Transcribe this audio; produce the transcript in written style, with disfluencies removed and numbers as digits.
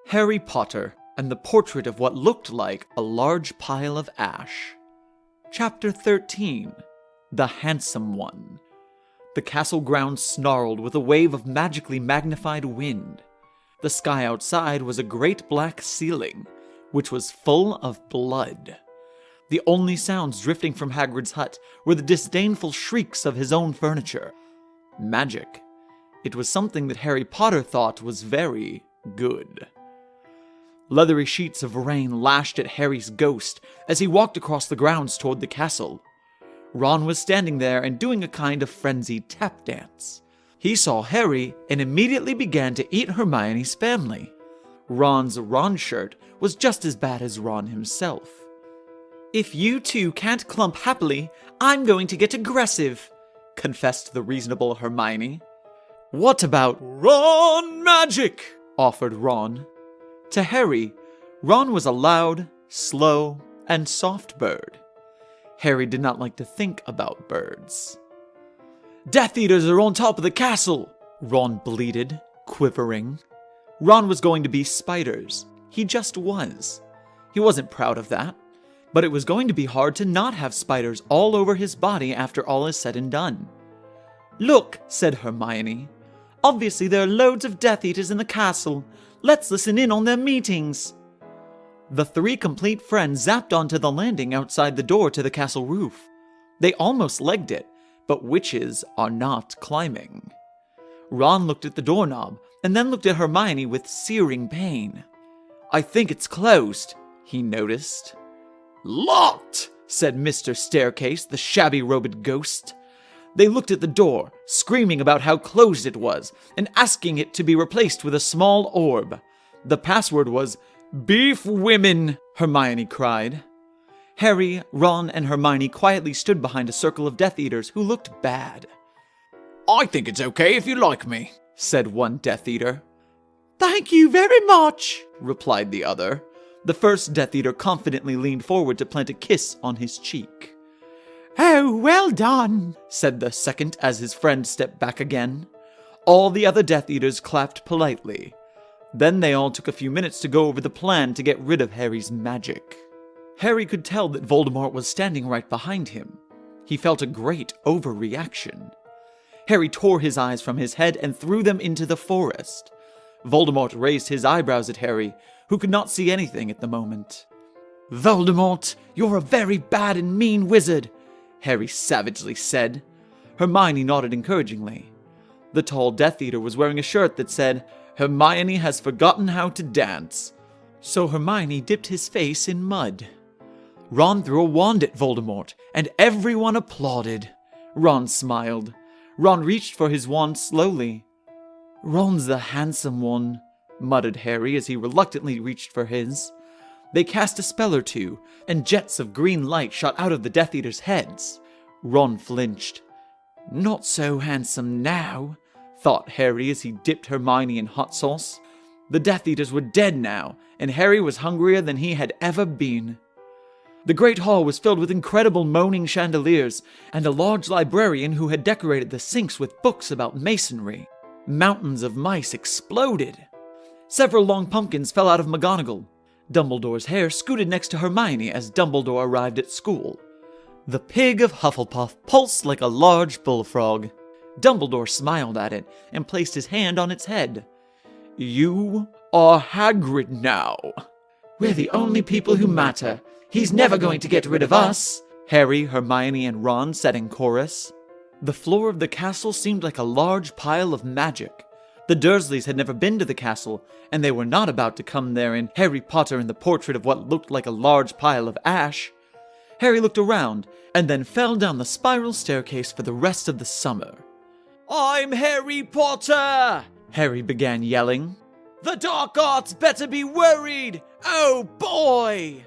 Harry Potter and the Portrait of What Looked Like a Large Pile of Ash. Chapter 13. The Handsome One. The castle grounds snarled with a wave of magically magnified wind. The sky outside was a great black ceiling, which was full of blood. The only sounds drifting from Hagrid's hut were the disdainful shrieks of his own furniture. Magic. It was something that Harry Potter thought was very good. Leathery sheets of rain lashed at Harry's ghost as he walked across the grounds toward the castle. Ron was standing there and doing a kind of frenzied tap dance. He saw Harry and immediately began to eat Hermione's family. Ron's Ron shirt was just as bad as Ron himself. "If you two can't clump happily, I'm going to get aggressive," confessed the reasonable Hermione. "What about Ron magic?" offered Ron. To Harry, Ron was a loud, slow, and soft bird. Harry did not like to think about birds. "Death Eaters are on top of the castle!" Ron bleated, quivering. Ron was going to be spiders. He just was. He wasn't proud of that, but it was going to be hard to not have spiders all over his body after all is said and done. "Look," said Hermione. "Obviously there are loads of Death Eaters in the castle. Let's listen in on their meetings." The three complete friends zapped onto the landing outside the door to the castle roof. They almost legged it, but witches are not climbing. Ron looked at the doorknob and then looked at Hermione with searing pain. "I think it's closed," he noticed. "Locked," said Mr. Staircase, the shabby-robed ghost. They looked at the door, screaming about how closed it was, and asking it to be replaced with a small orb. The password was "Beef Women," Hermione cried. Harry, Ron, and Hermione quietly stood behind a circle of Death Eaters who looked bad. "I think it's okay if you like me," said one Death Eater. "Thank you very much," replied the other. The first Death Eater confidently leaned forward to plant a kiss on his cheek. "Oh, well done," said the second as his friend stepped back again. All the other Death Eaters clapped politely. Then they all took a few minutes to go over the plan to get rid of Harry's magic. Harry could tell that Voldemort was standing right behind him. He felt a great overreaction. Harry tore his eyes from his head and threw them into the forest. Voldemort raised his eyebrows at Harry, who could not see anything at the moment. "Voldemort, you're a very bad and mean wizard," Harry savagely said. Hermione nodded encouragingly. The tall Death Eater was wearing a shirt that said, "Hermione has forgotten how to dance." So Hermione dipped his face in mud. Ron threw a wand at Voldemort, and everyone applauded. Ron smiled. Ron reached for his wand slowly. "Ron's the handsome one," muttered Harry as he reluctantly reached for his. They cast a spell or two, and jets of green light shot out of the Death Eaters' heads. Ron flinched. "Not so handsome now," thought Harry as he dipped Hermione in hot sauce. The Death Eaters were dead now, and Harry was hungrier than he had ever been. The great hall was filled with incredible moaning chandeliers, and a large librarian who had decorated the sinks with books about masonry. Mountains of mice exploded. Several long pumpkins fell out of McGonagall. Dumbledore's hair scooted next to Hermione as Dumbledore arrived at school. The pig of Hufflepuff pulsed like a large bullfrog. Dumbledore smiled at it and placed his hand on its head. "You are Hagrid now." "We're the only people who matter. He's never going to get rid of us," Harry, Hermione, and Ron said in chorus. The floor of the castle seemed like a large pile of magic. The Dursleys had never been to the castle, and they were not about to come there in Harry Potter and the Portrait of What Looked Like a Large Pile of Ash. Harry looked around, and then fell down the spiral staircase for the rest of the summer. "I'm Harry Potter!" Harry began yelling. "The dark arts better be worried! Oh boy!"